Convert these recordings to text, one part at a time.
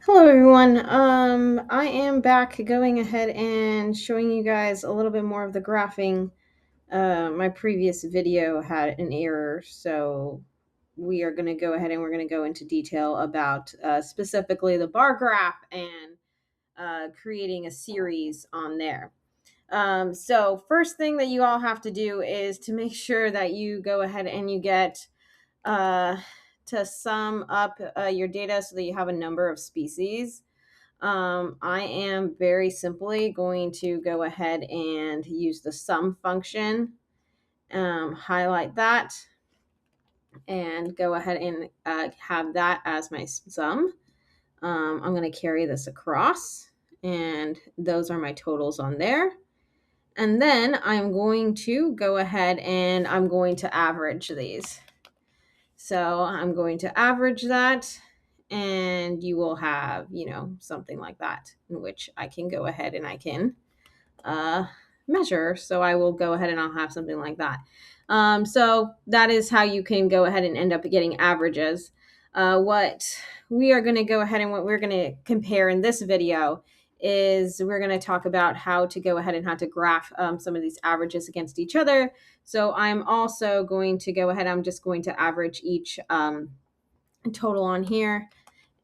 Hello everyone. I am back going ahead and showing you guys a little bit more of the graphing. My previous video had an error, so we are going to go ahead and we're going to go into detail about specifically the bar graph and creating a series on there. So first thing that you all have to do is to make sure that you go ahead and you get uh, to sum up your data so that you have a number of species. I am very simply going to go ahead and use the sum function, highlight that, and go ahead and have that as my sum. I'm going to carry this across, and those are my totals on there. And then I'm going to go ahead and I'm going to average these. So I'm going to average that, and you will have, something like that in which I can go ahead and I can uh, measure. So I will go ahead and I'll have something like that. So that is how you can go ahead and end up getting averages. What we are going to go ahead and what we're going to compare in this video is we're going to talk about how to go ahead and how to graph some of these averages against each other. So I'm also going to go ahead, I'm just going to average each total on here,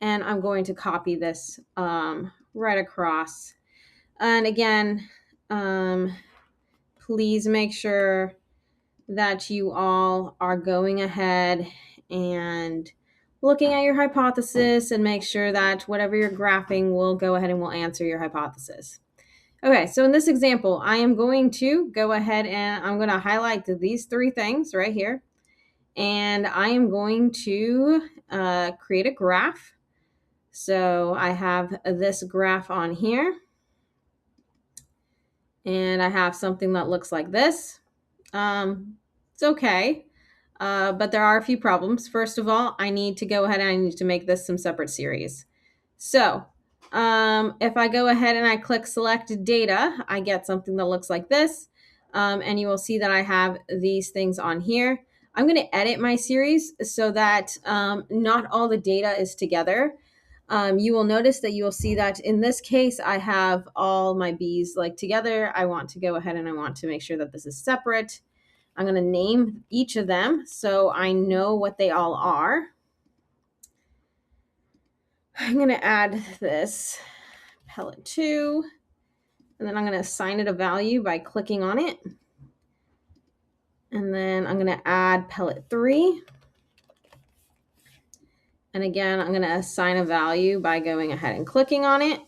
and I'm going to copy this right across. And again, please make sure that you all are going ahead and looking at your hypothesis and make sure that whatever you're graphing will go ahead and will answer your hypothesis. Okay, so in this example, I am going to go ahead and I'm going to highlight these three things right here. And I am going to create a graph. So I have this graph on here. And I have something that looks like this. It's okay, but there are a few problems. First of all, I need to go ahead and I need to make this some separate series. So if I go ahead and I click select data, I get something that looks like this. And you will see that I have these things on here. I'm going to edit my series so that not all the data is together. You will notice that you will see that in this case, I have all my bees like together. I want to go ahead and I want to make sure that this is separate. I'm going to name each of them so I know what they all are. I'm going to add this pellet 2, and then I'm going to assign it a value by clicking on it. And then I'm going to add pellet 3. And again, I'm going to assign a value by going ahead and clicking on it.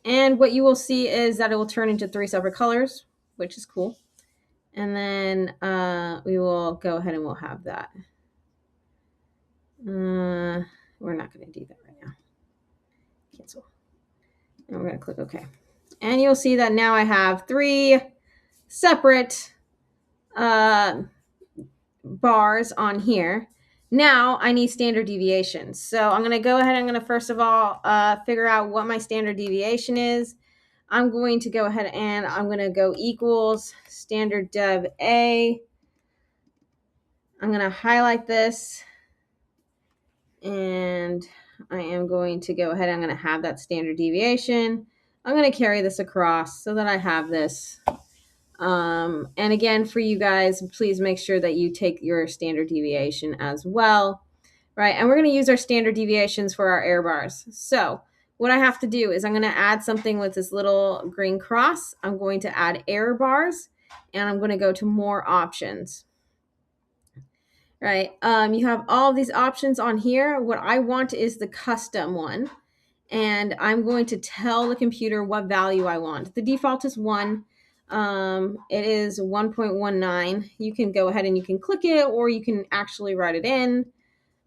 And what you will see is that it will turn into 3 separate colors, which is cool. And then we will go ahead and we'll have that. We're not going to do that right now. Cancel. And we're going to click OK. And you'll see that now I have 3 separate bars on here. Now I need standard deviations. So I'm going to go ahead. I'm going to first of all figure out what my standard deviation is. I'm going to go ahead and I'm going to go equals standard dev A. I'm going to highlight this, and I am going to go ahead. I'm going to have that standard deviation. I'm going to carry this across so that I have this. And again, for you guys, please make sure that you take your standard deviation as well, right? And we're going to use our standard deviations for our error bars. So what I have to do is I'm going to add something with this little green cross. I'm going to add error bars, and I'm going to go to more options. Right. You have all these options on here. What I want is the custom one. And I'm going to tell the computer what value I want. The default is 1. It is 1.19. You can go ahead and you can click it, or you can actually write it in.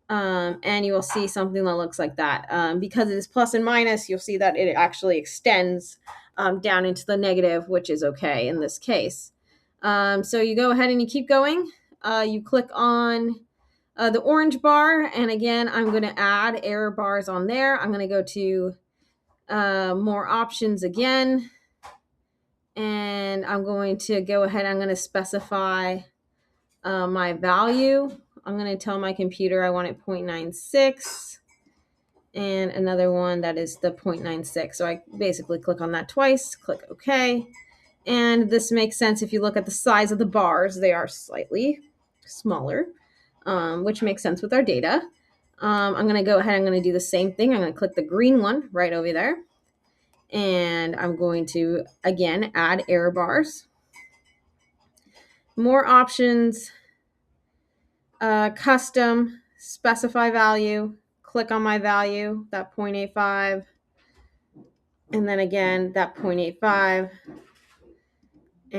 And you will see something that looks like that. Because it is plus and minus, you'll see that it actually extends down into the negative, which is okay in this case. So you go ahead and you keep going. You click on the orange bar, and again, I'm going to add error bars on there. I'm going to go to more options again, and I'm going to go ahead. I'm going to specify my value. I'm going to tell my computer I want it 0.96, and another one that is the 0.96. So I basically click on that twice, click OK. And this makes sense if you look at the size of the bars, they are slightly smaller, which makes sense with our data. I'm going to go ahead, I'm going to do the same thing. I'm going to click the green one right over there. And I'm going to, again, add error bars. More options, custom, specify value, click on my value, that 0.85. And then again, that 0.85.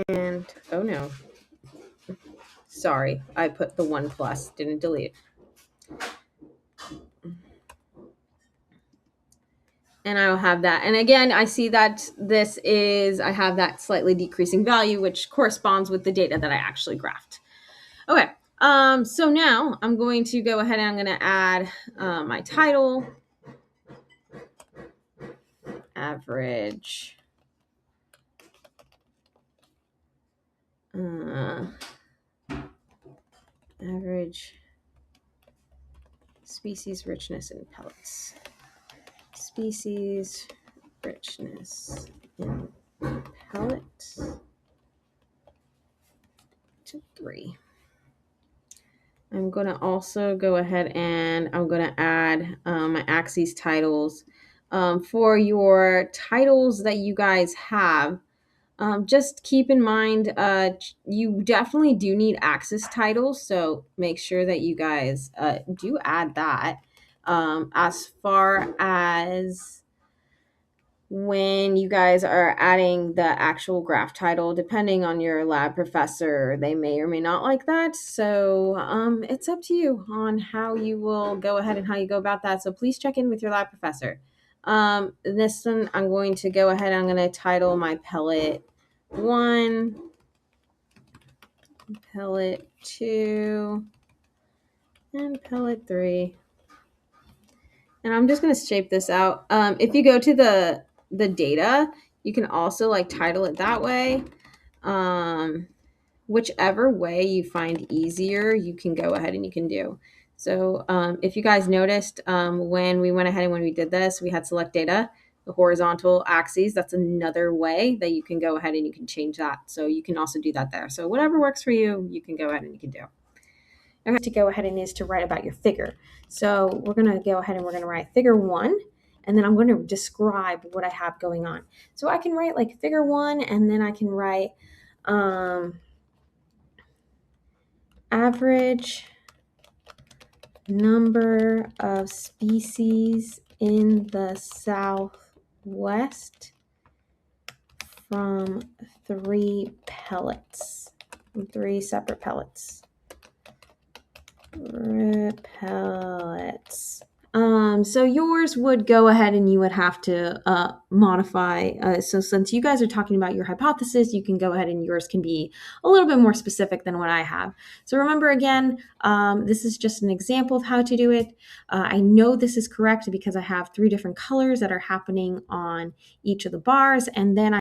And, oh no, sorry, I put the 1 plus, didn't delete. And I'll have that. And again, I see that this is, I have that slightly decreasing value, which corresponds with the data that I actually graphed. Okay, so now I'm going to go ahead and I'm going to add my title, average, average species richness in pellets. Species richness in pellets to 3. I'm going to also go ahead and I'm going to add my axes titles. For your titles that you guys have, just keep in mind, you definitely do need axis titles, so make sure that you guys do add that. As far as when you guys are adding the actual graph title, depending on your lab professor, they may or may not like that. So it's up to you on how you will go ahead and how you go about that. So please check in with your lab professor. This one, I'm going to go ahead, I'm going to title my pellet 1, pellet 2, and pellet 3. And I'm just going to shape this out. If you go to the data, you can also like title it that way. Whichever way you find easier, you can go ahead and you can do. So if you guys noticed, when we went ahead and when we did this, we had select data, the horizontal axes. That's another way that you can go ahead and you can change that. So you can also do that there. So whatever works for you, you can go ahead and you can do. Okay, to go ahead and is to write about your figure. So we're going to go ahead and we're going to write figure 1, and then I'm going to describe what I have going on. So I can write like figure 1, and then I can write average number of species in the Southwest from 3 pellets, from 3 separate pellets. Pellets. So yours would go ahead and you would have to modify. So since you guys are talking about your hypothesis, you can go ahead and yours can be a little bit more specific than what I have. So remember again, this is just an example of how to do it. I know this is correct because I have 3 different colors that are happening on each of the bars, and then